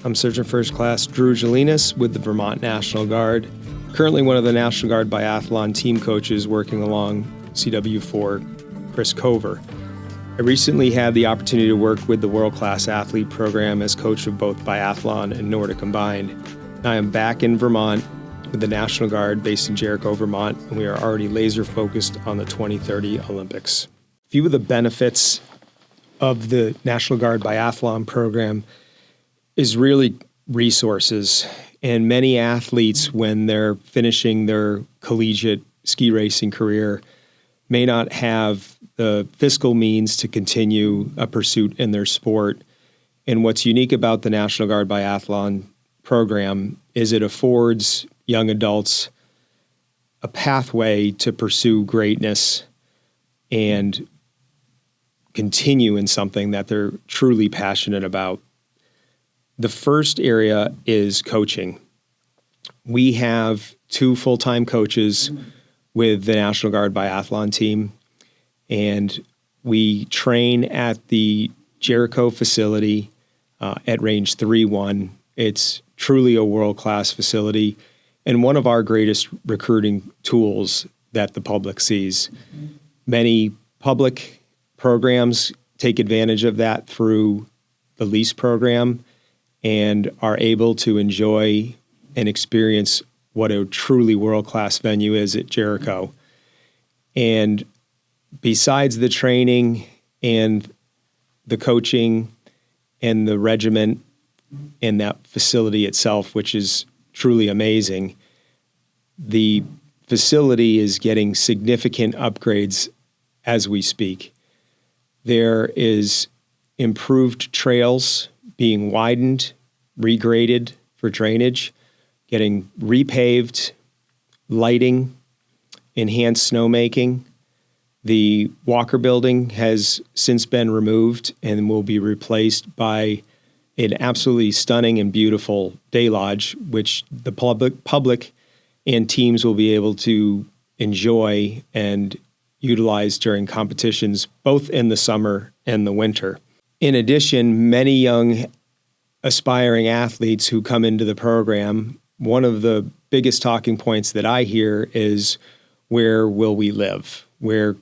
I'm Sergeant First Class Drew Gelinas with the Vermont National Guard, currently one of the National Guard Biathlon team coaches working along CW4 Chris Cover. I recently had the opportunity to work with the World Class Athlete program as coach of both biathlon and Nordic Combined. I am back in Vermont with the National Guard based in Jericho, Vermont, and we are already laser focused on the 2030 Olympics. A few of the benefits of the National Guard Biathlon program is really resources. And many athletes, when they're finishing their collegiate ski racing career, may not have the fiscal means to continue a pursuit in their sport. And what's unique about the National Guard Biathlon program is it affords young adults a pathway to pursue greatness and continue in something that they're truly passionate about. The first area is coaching. We have 2 full-time coaches with the National Guard Biathlon team, and we train at the Jericho facility at Range 3-1. It's truly a world-class facility and one of our greatest recruiting tools that the public sees. Many public programs take advantage of that through the lease program and are able to enjoy and experience what a truly world-class venue is at Jericho. And besides the training and the coaching and the regiment and that facility itself, which is truly amazing, the facility is getting significant upgrades as we speak. There is improved trails being widened, regraded for drainage, getting repaved, lighting, enhanced snowmaking. The Walker Building has since been removed and will be replaced by an absolutely stunning and beautiful day lodge, which the public and teams will be able to enjoy and utilize during competitions, both in the summer and the winter. In addition, many young aspiring athletes who come into the program, one of the biggest talking points that I hear is, where will we live?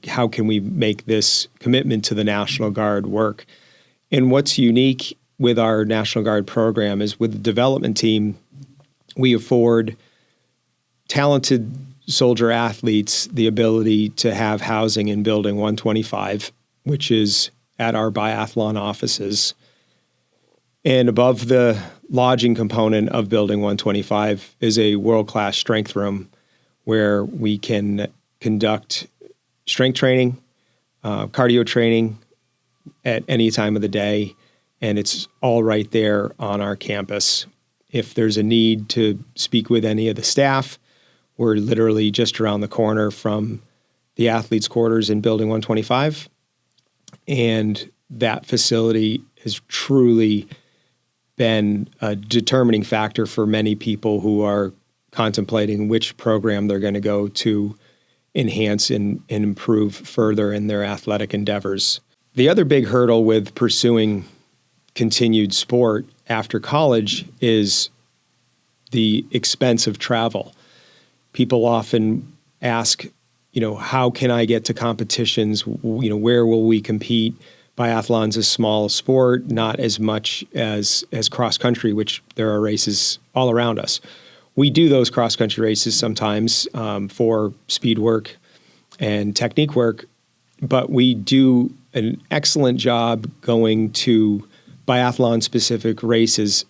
How can we make this commitment to the National Guard work? And what's unique with our National Guard program is with the development team, we afford talented soldier athletes the ability to have housing in Building 125, which is at our biathlon offices. And above the lodging component of Building 125 is a world-class strength room where we can conduct strength training, cardio training at any time of the day, and it's all right there on our campus. If there's a need to speak with any of the staff, we're literally just around the corner from the athletes' quarters in Building 125, and that facility has truly been a determining factor for many people who are contemplating which program they're going to go to enhance and improve further in their athletic endeavors. The other big hurdle with pursuing continued sport after college is the expense of travel. People often ask, how can I get to competitions? Where will we compete? Biathlon's a small sport, not as much as cross country, which there are races all around us. We do those cross country races sometimes for speed work and technique work, but we do an excellent job going to biathlon specific races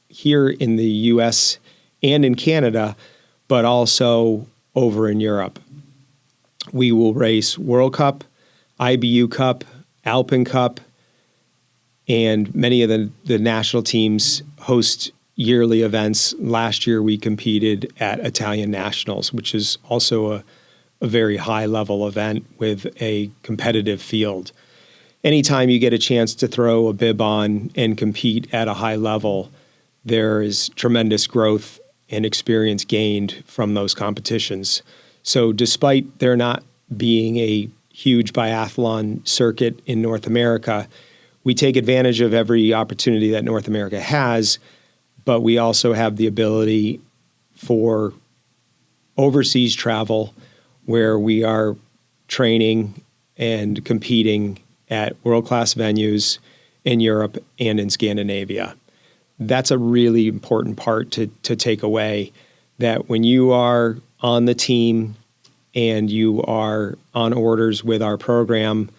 here in the US and in Canada, but also over in Europe. We will race World Cup, IBU Cup, Alpen Cup, and many of the national teams host yearly events. Last year we competed at Italian Nationals, which is also a very high level event with a competitive field. Anytime you get a chance to throw a bib on and compete at a high level, there is tremendous growth and experience gained from those competitions. So despite there not being a huge biathlon circuit in North America, we take advantage of every opportunity that North America has but we also have the ability for overseas travel where we are training and competing at world-class venues in Europe and in Scandinavia. That's a really important part to take away, that when you are on the team and you are on orders with our program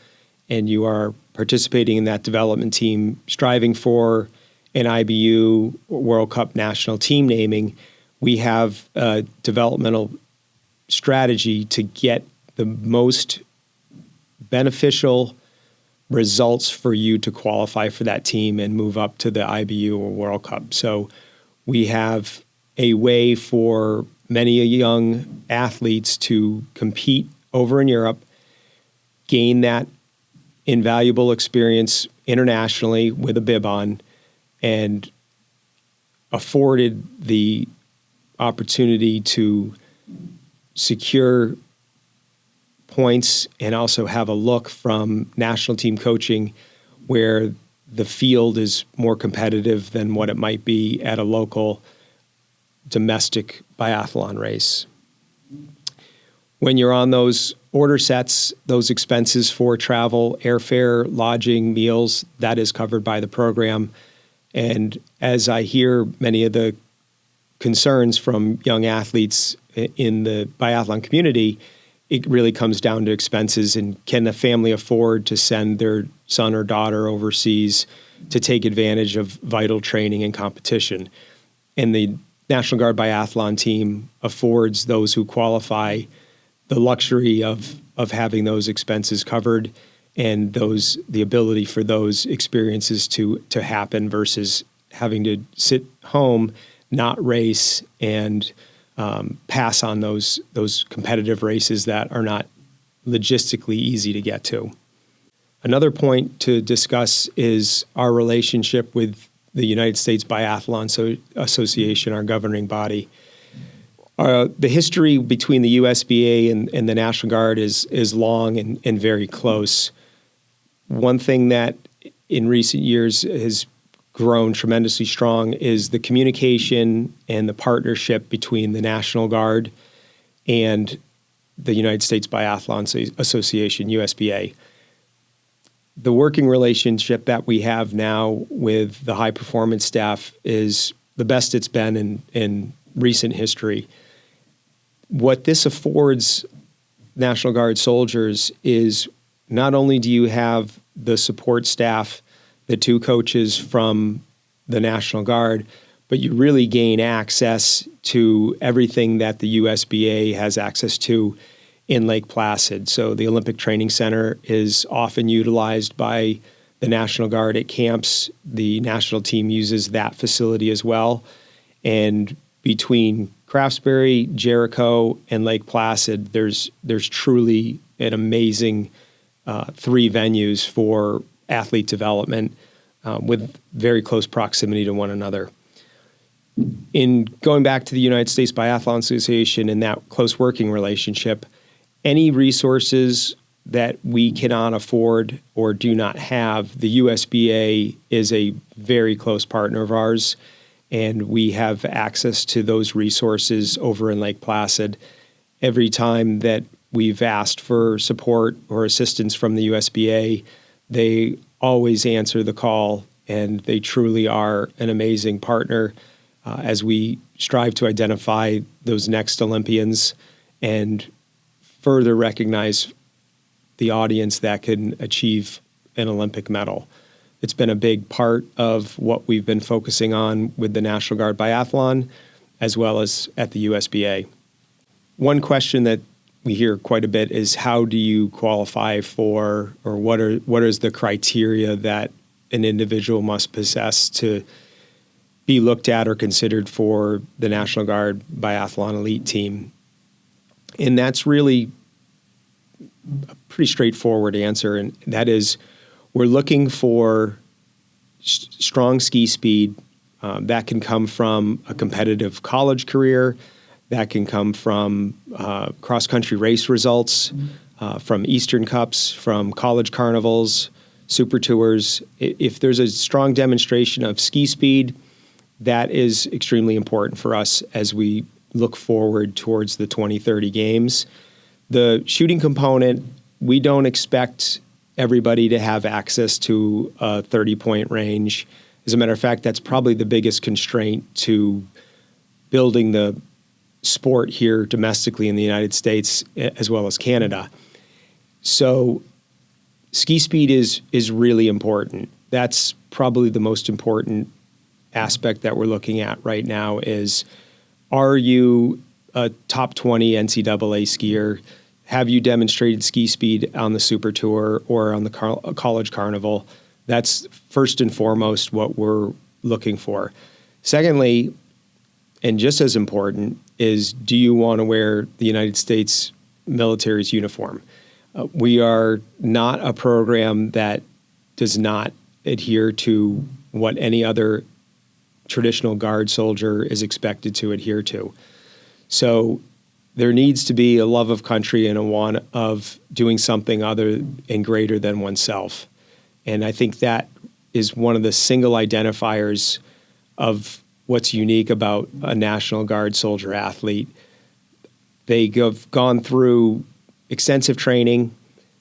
and you are participating in that development team, striving for an IBU World Cup national team naming, we have a developmental strategy to get the most beneficial results for you to qualify for that team and move up to the IBU or World Cup. So we have a way for many young athletes to compete over in Europe, gain that invaluable experience internationally with a bib on, and afforded the opportunity to secure points and also have a look from national team coaching where the field is more competitive than what it might be at a local domestic biathlon race. When you're on those order sets, those expenses for travel, airfare, lodging, meals, that is covered by the program. And as I hear many of the concerns from young athletes in the biathlon community, it really comes down to expenses, and can the family afford to send their son or daughter overseas to take advantage of vital training and competition? And the National Guard Biathlon team affords those who qualify the luxury of having those expenses covered and the ability for those experiences to happen versus having to sit home, not race, and pass on those competitive races that are not logistically easy to get to. Another point to discuss is our relationship with the United States Biathlon Association, our governing body. The history between the USBA and the National Guard is long and very close. One thing that in recent years has grown tremendously strong is the communication and the partnership between the National Guard and the United States Biathlon Association, USBA. The working relationship that we have now with the high performance staff is the best it's been in recent history. What this affords National Guard soldiers is not only do you have the support staff, the two coaches from the National Guard, but you really gain access to everything that the USBA has access to in Lake Placid. So the Olympic Training Center is often utilized by the National Guard at camps. The national team uses that facility as well. And between Craftsbury, Jericho, and Lake Placid, there's truly an amazing three venues for athlete development with very close proximity to one another. In going back to the United States Biathlon Association and that close working relationship, any resources that we cannot afford or do not have, the USBA is a very close partner of ours, and we have access to those resources over in Lake Placid. Every time that we've asked for support or assistance from the USBA, they always answer the call, and they truly are an amazing partner as we strive to identify those next Olympians and further recognize the audience that can achieve an Olympic medal. It's been a big part of what we've been focusing on with the National Guard Biathlon, as well as at the USBA. One question that we hear quite a bit is, how do you qualify for, or what is the criteria that an individual must possess to be looked at or considered for the National Guard Biathlon elite team? And that's really a pretty straightforward answer, and that is, we're looking for strong ski speed. That can come from a competitive college career. That can come from cross-country race results, from Eastern Cups, from college carnivals, super tours. If there's a strong demonstration of ski speed, that is extremely important for us as we look forward towards the 2030 games. The shooting component, we don't expect everybody to have access to a 30-point range. As a matter of fact, that's probably the biggest constraint to building the sport here domestically in the United States as well as Canada. So ski speed is really important. That's probably the most important aspect that we're looking at right now is, are you a top 20 NCAA skier? Have you demonstrated ski speed on the Super Tour or on the College Carnival? That's first and foremost what we're looking for. Secondly, and just as important, is do you want to wear the United States military's uniform? We are not a program that does not adhere to what any other traditional Guard soldier is expected to adhere to. So there needs to be a love of country and a want of doing something other and greater than oneself. And I think that is one of the single identifiers of what's unique about a National Guard soldier athlete. They have gone through extensive training.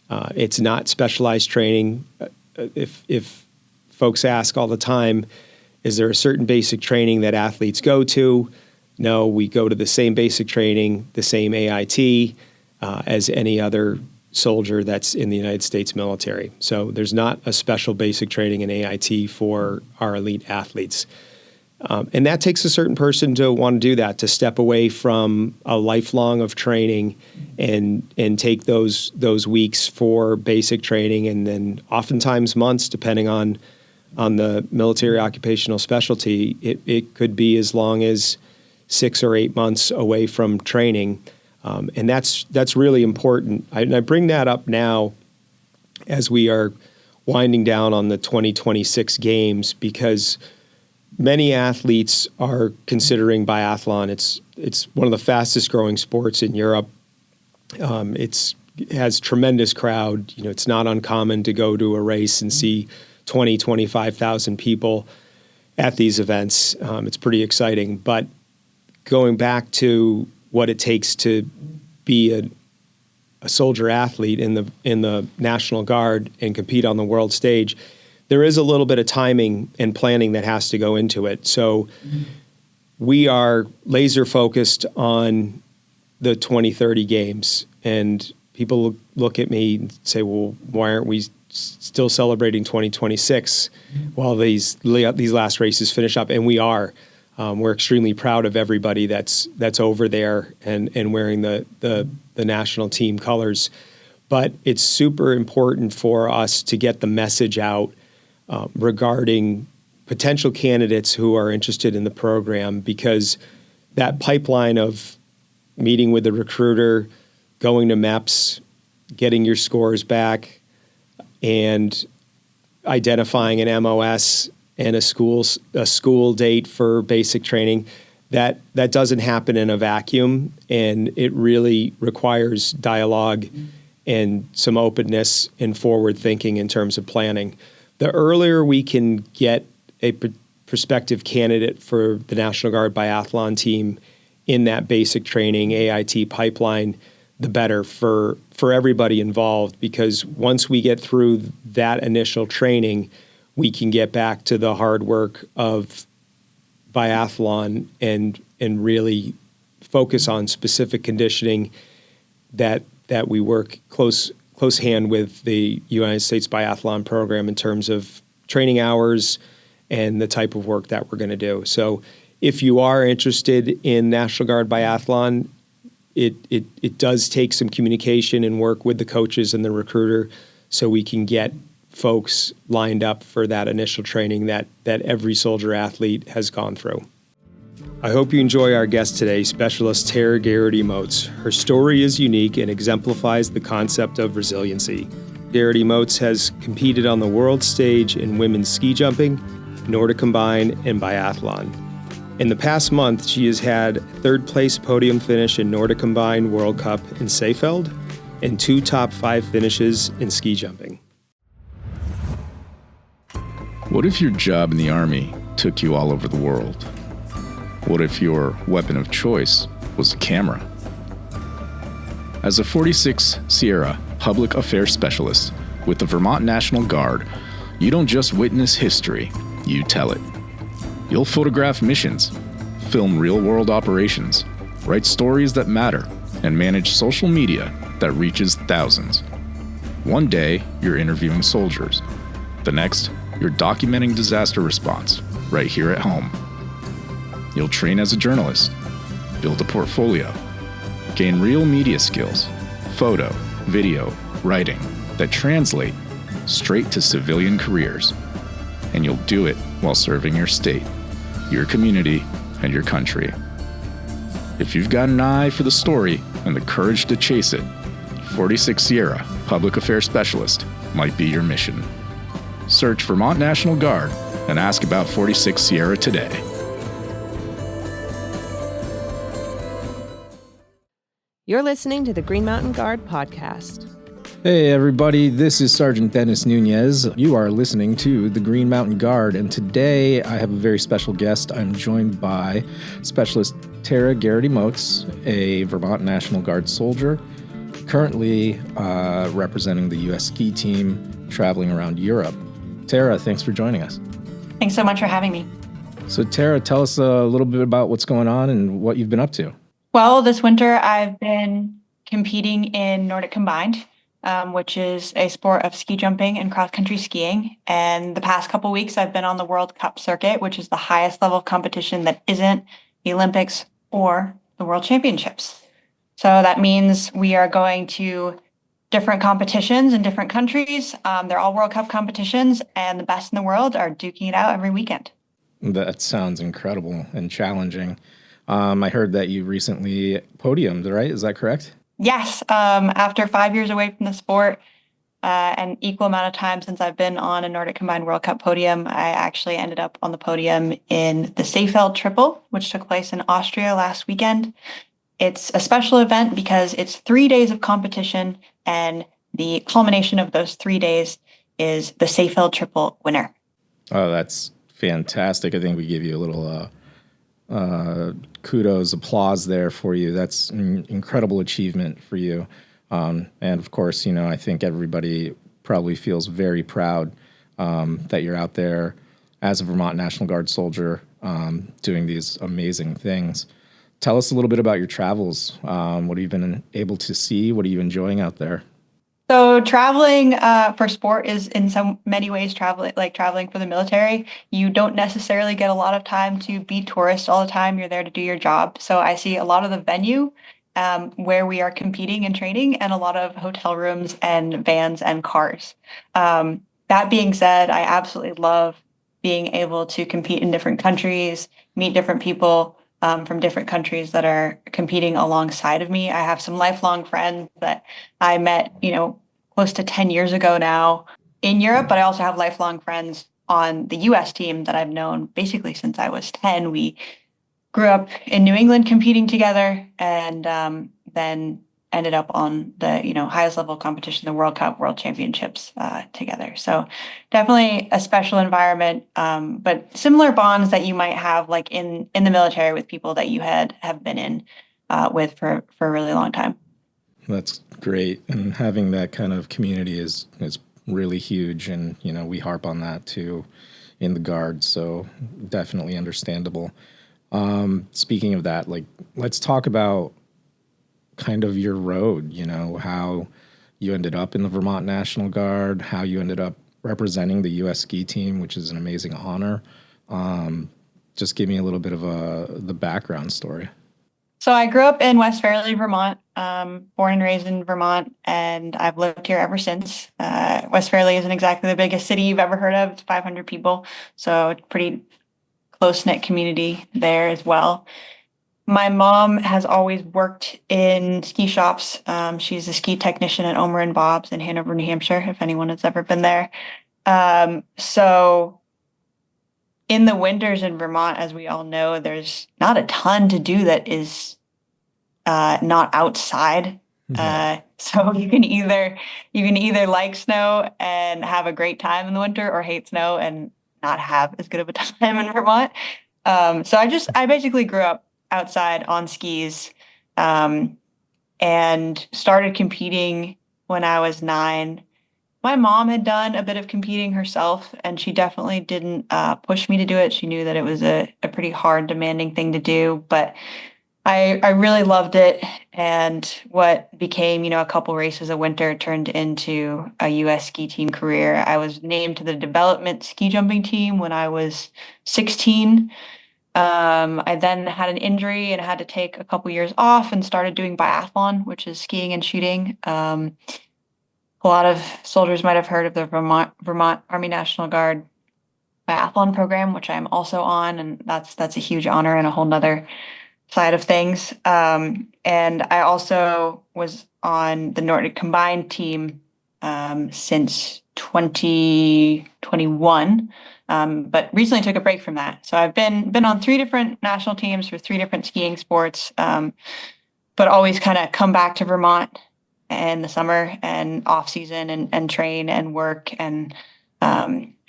It's not specialized training. If folks ask all the time, is there a certain basic training that athletes go to? No, we go to the same basic training, the same AIT as any other soldier that's in the United States military. So there's not a special basic training in AIT for our elite athletes. And that takes a certain person to want to do that, to step away from a lifelong of training and take those weeks for basic training, and then oftentimes months, depending on the military occupational specialty. It could be as long as 6 or 8 months away from training. And that's really important. I bring that up now as we are winding down on the 2026 games, because many athletes are considering biathlon. It's one of the fastest growing sports in Europe. It has tremendous crowd. It's not uncommon to go to a race and see 20, 25,000 people at these events. It's pretty exciting. But going back to what it takes to be a soldier athlete in the National Guard and compete on the world stage, there is a little bit of timing and planning that has to go into it. So we are laser focused on the 2030 games, and people look at me and say, well, why aren't we still celebrating 2026 while these last races finish up? And we are. We're extremely proud of everybody that's over there and wearing the national team colors. But it's super important for us to get the message out regarding potential candidates who are interested in the program, because that pipeline of meeting with the recruiter, going to MEPS, getting your scores back, and identifying an MOS and a school date for basic training, that doesn't happen in a vacuum, and it really requires dialogue and some openness and forward thinking in terms of planning. The earlier we can get a prospective candidate for the National Guard biathlon team in that basic training AIT pipeline, the better for everybody involved, because once we get through that initial training, we can get back to the hard work of biathlon and really focus on specific conditioning that we work close hand with the United States biathlon program in terms of training hours and the type of work that we're going to do. So if you are interested in National Guard biathlon, it does take some communication and work with the coaches and the recruiter so we can get folks lined up for that initial training that every soldier athlete has gone through. I hope you enjoy our guest today, Specialist Tara Geraghty-Moats. Her story is unique and exemplifies the concept of resiliency. Geraghty-Moats has competed on the world stage in women's ski jumping, Nordic Combined, and biathlon. In the past month, she has had a third-place podium finish in Nordic Combined World Cup in Seefeld and 2 top 5 finishes in ski jumping. What if your job in the Army took you all over the world? What if your weapon of choice was a camera? As a 46 Sierra public affairs specialist with the Vermont National Guard, you don't just witness history, you tell it. You'll photograph missions, film real-world operations, write stories that matter, and manage social media that reaches thousands. One day, you're interviewing soldiers. The next, you're documenting disaster response right here at home. You'll train as a journalist, build a portfolio, gain real media skills, photo, video, writing that translate straight to civilian careers. And you'll do it while serving your state, your community, and your country. If you've got an eye for the story and the courage to chase it, 46 Sierra Public Affairs Specialist might be your mission. Search Vermont National Guard and ask about 46 Sierra today. You're listening to the Green Mountain Guard podcast. Hey everybody, this is Sergeant Denis Nunez. You are listening to the Green Mountain Guard, and today I have a very special guest. I'm joined by Specialist Tara Geraghty-Moats, a Vermont National Guard soldier, currently representing the U.S. ski team, traveling around Europe. Tara, thanks for joining us. Thanks so much for having me. So Tara, tell us a little bit about what's going on and what you've been up to. Well, this winter I've been competing in Nordic Combined, which is a sport of ski jumping and cross-country skiing. And the past couple weeks I've been on the World Cup circuit, which is the highest level of competition that isn't the Olympics or the World Championships. So that means we are going to different competitions in different countries. They're all World Cup competitions, and the best in the world are duking it out every weekend. That sounds incredible and challenging. I heard that you recently podiumed, right? Is that correct? Yes. After 5 years away from the sport, an equal amount of time since I've been on a Nordic Combined World Cup podium, I actually ended up on the podium in the Seefeld Triple, which took place in Austria last weekend. It's a special event because it's 3 days of competition, and the culmination of those 3 days is the Seefeld Triple winner. Oh, that's fantastic. I think we give you a little kudos, applause there for you. That's an incredible achievement for you. And of course, you know, I think everybody probably feels very proud that you're out there as a Vermont National Guard soldier doing these amazing things. Tell us a little bit about your travels. What have you been able to see? What are you enjoying out there? So traveling for sport is in many ways traveling for the military. You don't necessarily get a lot of time to be tourists all the time. You're there to do your job. So I see a lot of the venue where we are competing and training, and a lot of hotel rooms and vans and cars. That being said, I absolutely love being able to compete in different countries, meet different people from different countries that are competing alongside of me. I have some lifelong friends that I met, close to 10 years ago now in Europe, but I also have lifelong friends on the U.S. team that I've known basically since I was 10. We grew up in New England competing together, and then ended up on the highest level competition, the World Cup, World Championships together. So definitely a special environment, but similar bonds that you might have like in the military with people that you have been in with for a really long time. That's great. And having that kind of community is really huge. And, we harp on that too in the Guard. So definitely understandable. Speaking of that, let's talk about kind of your road, how you ended up in the Vermont National Guard, how you ended up representing the U.S. ski team, which is an amazing honor. Just give me a little bit of the background story. So I grew up in West Fairleigh, Vermont, born and raised in Vermont, and I've lived here ever since. West Fairleigh isn't exactly the biggest city you've ever heard of. It's 500 people, so it's pretty close-knit community there as well. My mom has always worked in ski shops. She's a ski technician at Omer and Bob's in Hanover, New Hampshire, if anyone has ever been there. So in the winters in Vermont, as we all know, there's not a ton to do that is not outside. So you can either like snow and have a great time in the winter, or hate snow and not have as good of a time in Vermont. So I basically grew up outside on skis, and started competing when I was 9. My mom had done a bit of competing herself, and she definitely didn't push me to do it. She knew that it was a pretty hard, demanding thing to do, but I really loved it. And what became, a couple races a winter turned into a U.S. ski team career. I was named to the development ski jumping team when I was 16. I then had an injury and had to take a couple years off and started doing biathlon, which is skiing and shooting. A lot of soldiers might have heard of the Vermont Army National Guard biathlon program, which I'm also on, and that's a huge honor and a whole nother side of things. And I also was on the Nordic Combined team since 2021, but recently took a break from that. So I've been on 3 different national teams for 3 different skiing sports, but always kind of come back to Vermont in the summer and off season and train and work. And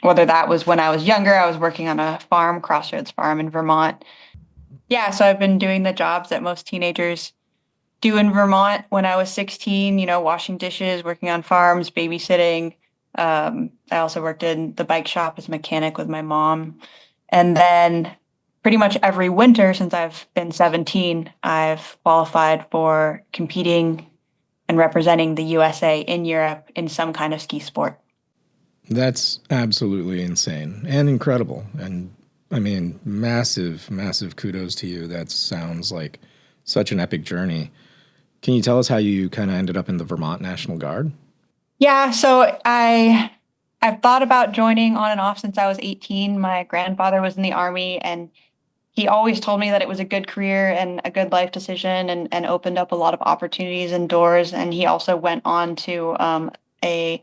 whether that was when I was younger, I was working on a farm, Crossroads Farm in Vermont. Yeah, so I've been doing the jobs that most teenagers do in Vermont. When I was 16, washing dishes, working on farms, babysitting. I also worked in the bike shop as a mechanic with my mom. And then pretty much every winter since I've been 17, I've qualified for competing and representing the USA in Europe in some kind of ski sport. That's absolutely insane and incredible. And I mean, massive, massive kudos to you. That sounds like such an epic journey. Can you tell us how you kind of ended up in the Vermont National Guard? Yeah, so I've thought about joining on and off since I was 18. My grandfather was in the Army, and he always told me that it was a good career and a good life decision, and opened up a lot of opportunities and doors. And he also went on to a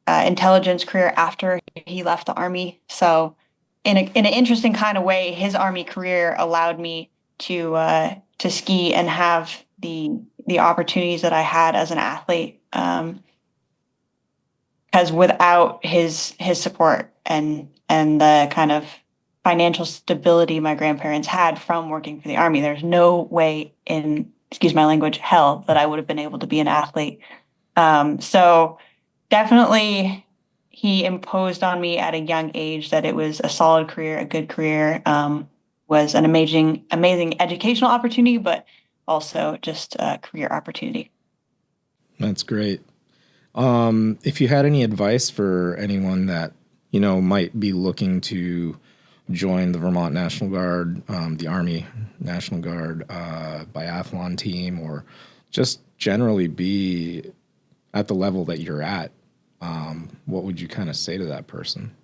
intelligence career after he left the Army. So in an interesting kind of way, his Army career allowed me to ski and have the opportunities that I had as an athlete. Because without his support and the kind of financial stability my grandparents had from working for the Army, there's no way in, excuse my language, hell that I would have been able to be an athlete. So definitely he imposed on me at a young age that it was a solid career, a good career, was an amazing educational opportunity, but also just a career opportunity. That's great. If you had any advice for anyone that, might be looking to join the Vermont National Guard, the Army National Guard biathlon team, or just generally be at the level that you're at, what would you kind of say to that person?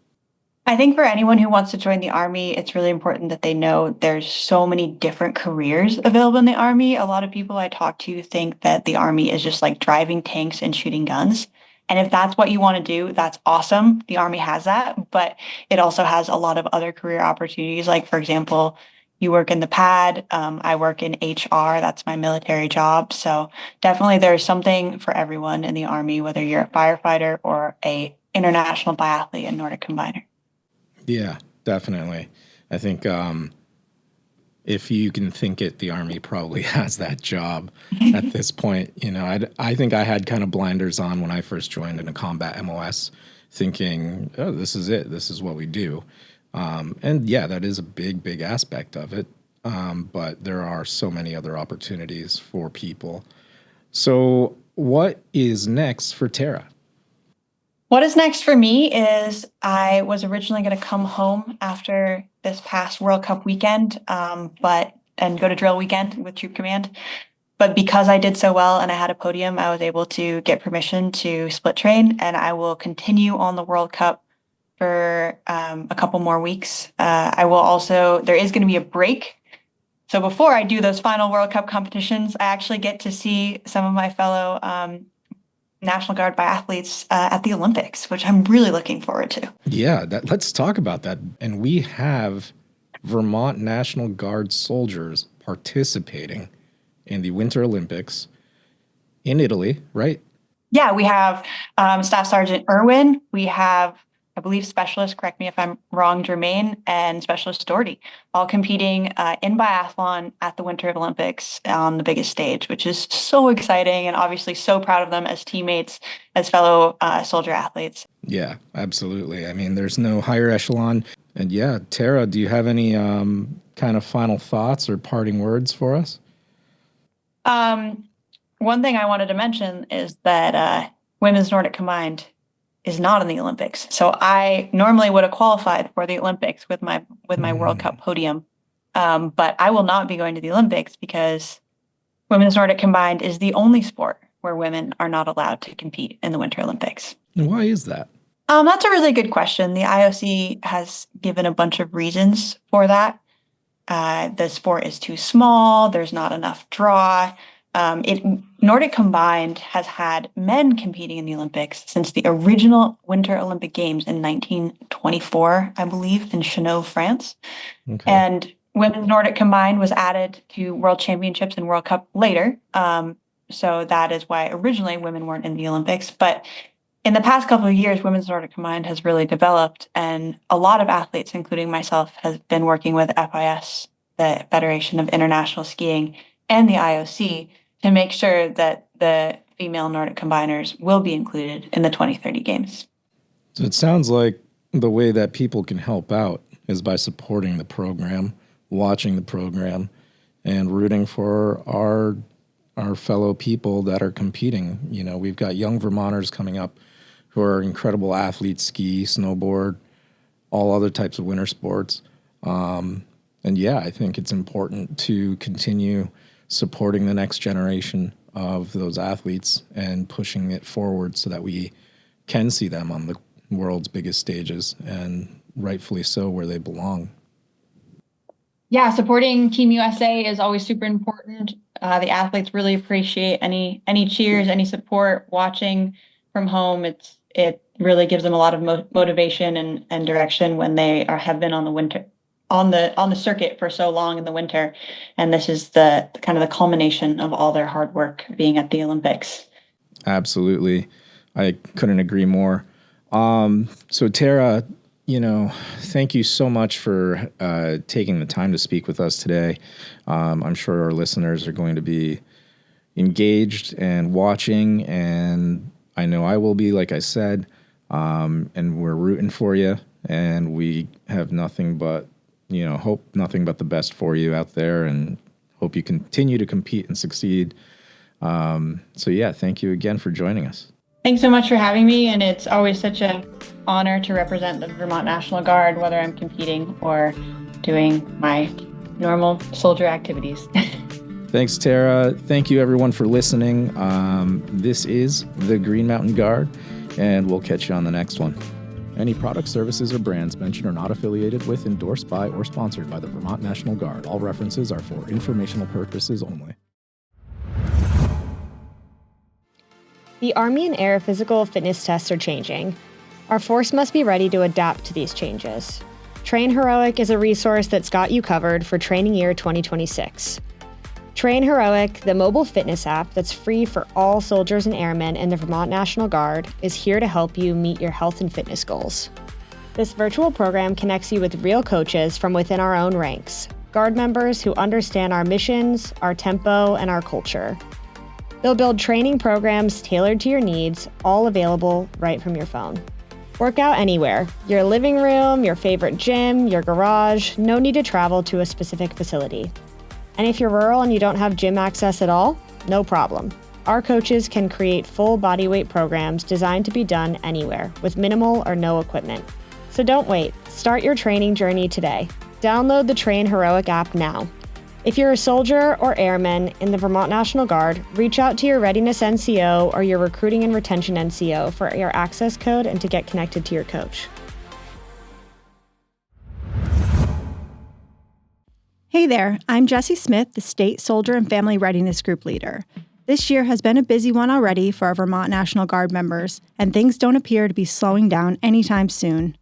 I think for anyone who wants to join the Army, it's really important that they know there's so many different careers available in the Army. A lot of people I talk to think that the Army is just like driving tanks and shooting guns. And if that's what you want to do, that's awesome. The Army has that, but it also has a lot of other career opportunities. Like, for example, you work in the pad. I work in HR. That's my military job. So definitely there's something for everyone in the Army, whether you're a firefighter or a international biathlete and Nordic Combiner. Yeah, definitely. I think if you can think it, the Army probably has that job at this point. I think I had kind of blinders on when I first joined in a combat MOS, thinking, oh, this is it. This is what we do. And yeah, that is a big, big aspect of it. But there are so many other opportunities for people. So what is next for Tara? What is next for me is I was originally going to come home after this past World Cup weekend, and go to drill weekend with Troop Command. But because I did so well and I had a podium, I was able to get permission to split train, and I will continue on the World Cup for a couple more weeks. There is going to be a break. So before I do those final World Cup competitions, I actually get to see some of my fellow National Guard biathletes at the Olympics, which I'm really looking forward to. Yeah, let's talk about that. And we have Vermont National Guard soldiers participating in the Winter Olympics in Italy, right? Yeah, we have Staff Sergeant Irwin. We have I believe specialist, correct me if I'm wrong, Jermaine, and specialist Doherty, all competing in biathlon at the Winter Olympics on the biggest stage, which is so exciting, and obviously so proud of them as teammates, as fellow soldier athletes. Yeah, absolutely. I mean, there's no higher echelon. And yeah, Tara, do you have any kind of final thoughts or parting words for us? One thing I wanted to mention is that women's Nordic Combined is not in the Olympics. So I normally would have qualified for the Olympics with my World Cup podium. But I will not be going to the Olympics because women's Nordic Combined is the only sport where women are not allowed to compete in the Winter Olympics. And why is that? That's a really good question. The IOC has given a bunch of reasons for that. The sport is too small. There's not enough draw. Nordic Combined has had men competing in the Olympics since the original Winter Olympic Games in 1924, I believe, in Chenot, France. Okay. And women's Nordic Combined was added to World Championships and World Cup later. So that is why originally women weren't in the Olympics. But in the past couple of years, women's Nordic Combined has really developed, and a lot of athletes, including myself, has been working with FIS, the Federation of International Skiing, and the IOC to make sure that the female Nordic combiners will be included in the 2030 Games. So it sounds like the way that people can help out is by supporting the program, watching the program, and rooting for our fellow people that are competing. You know, we've got young Vermonters coming up who are incredible athletes, ski, snowboard, all other types of winter sports. And yeah, I think it's important to continue supporting the next generation of those athletes and pushing it forward so that we can see them on the world's biggest stages, and rightfully so, where they belong. Yeah, supporting Team USA is always super important. The athletes really appreciate any cheers, any support. Watching from home, it really gives them a lot of motivation and direction when they have been on the circuit for so long in the winter. And this is the kind of the culmination of all their hard work being at the Olympics. Absolutely. I couldn't agree more. So Tara, thank you so much for taking the time to speak with us today. I'm sure our listeners are going to be engaged and watching, and I know I will be, like I said, and we're rooting for you, and we have nothing but, hope nothing but the best for you out there, and hope you continue to compete and succeed. So yeah, thank you again for joining us. Thanks so much for having me, and it's always such an honor to represent the Vermont National Guard, whether I'm competing or doing my normal soldier activities. Thanks, Tara. Thank you, everyone, for listening. This is the Green Mountain Guard, and we'll catch you on the next one. Any products, services, or brands mentioned are not affiliated with, endorsed by, or sponsored by the Vermont National Guard. All references are for informational purposes only. The Army and Air physical fitness tests are changing. Our force must be ready to adapt to these changes. Train Heroic is a resource that's got you covered for training year 2026. Train Heroic, the mobile fitness app that's free for all soldiers and airmen in the Vermont National Guard, is here to help you meet your health and fitness goals. This virtual program connects you with real coaches from within our own ranks, Guard members who understand our missions, our tempo, and our culture. They'll build training programs tailored to your needs, all available right from your phone. Work out anywhere, your living room, your favorite gym, your garage, no need to travel to a specific facility. And if you're rural and you don't have gym access at all, no problem. Our coaches can create full bodyweight programs designed to be done anywhere with minimal or no equipment. So don't wait, start your training journey today. Download the Train Heroic app now. If you're a soldier or airman in the Vermont National Guard, reach out to your Readiness NCO or your Recruiting and Retention NCO for your access code and to get connected to your coach. Hey there, I'm Jessie Smith, the State Soldier and Family Readiness Group Leader. This year has been a busy one already for our Vermont National Guard members, and things don't appear to be slowing down anytime soon.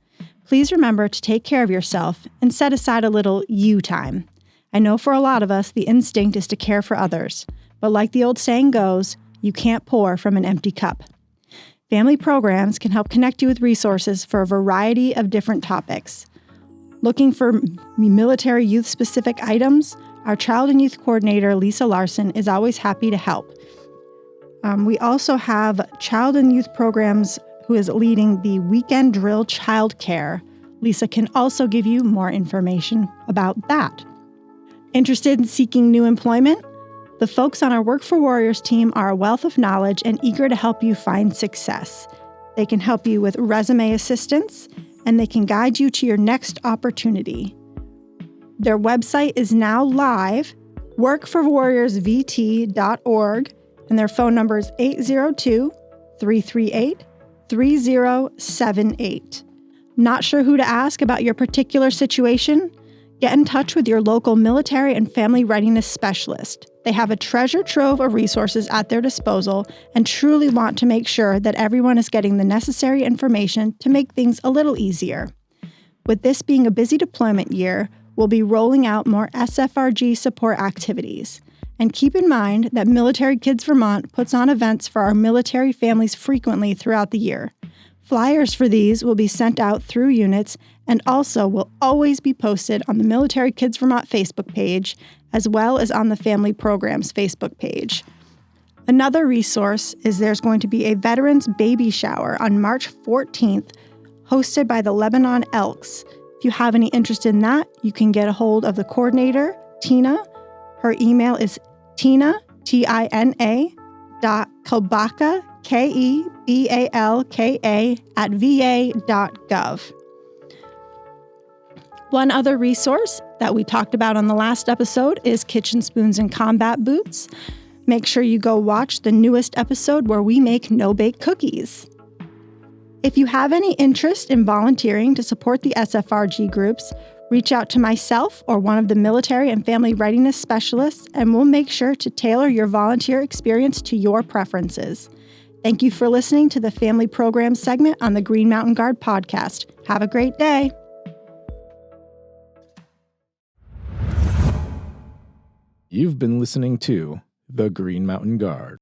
Please remember to take care of yourself and set aside a little you time. I know for a lot of us, the instinct is to care for others, but like the old saying goes, you can't pour from an empty cup. Family Programs can help connect you with resources for a variety of different topics. Looking for military youth-specific items? Our Child and Youth Coordinator, Lisa Larson, is always happy to help. We also have Child and Youth Programs who is leading the Weekend Drill Childcare. Lisa can also give you more information about that. Interested in seeking new employment? The folks on our Work for Warriors team are a wealth of knowledge and eager to help you find success. They can help you with resume assistance, and they can guide you to your next opportunity. Their website is now live, workforwarriorsvt.org, and their phone number is 802-338-3078. Not sure who to ask about your particular situation? Get in touch with your local military and family readiness specialist. They have a treasure trove of resources at their disposal and truly want to make sure that everyone is getting the necessary information to make things a little easier. With this being a busy deployment year, we'll be rolling out more SFRG support activities. And keep in mind that Military Kids Vermont puts on events for our military families frequently throughout the year. Flyers for these will be sent out through units and also will always be posted on the Military Kids Vermont Facebook page, as well as on the Family Programs Facebook page. Another resource is there's going to be a Veterans Baby Shower on March 14th, hosted by the Lebanon Elks. If you have any interest in that, you can get a hold of the coordinator, Tina. Her email is tina, T-I-N-A, .Kebalka, Kebalka, @va.gov. One other resource that we talked about on the last episode is Kitchen Spoons and Combat Boots. Make sure you go watch the newest episode where we make no-bake cookies. If you have any interest in volunteering to support the SFRG groups, reach out to myself or one of the military and family readiness specialists, and we'll make sure to tailor your volunteer experience to your preferences. Thank you for listening to the Family Program segment on the Green Mountain Guard podcast. Have a great day. You've been listening to the Green Mountain Guard.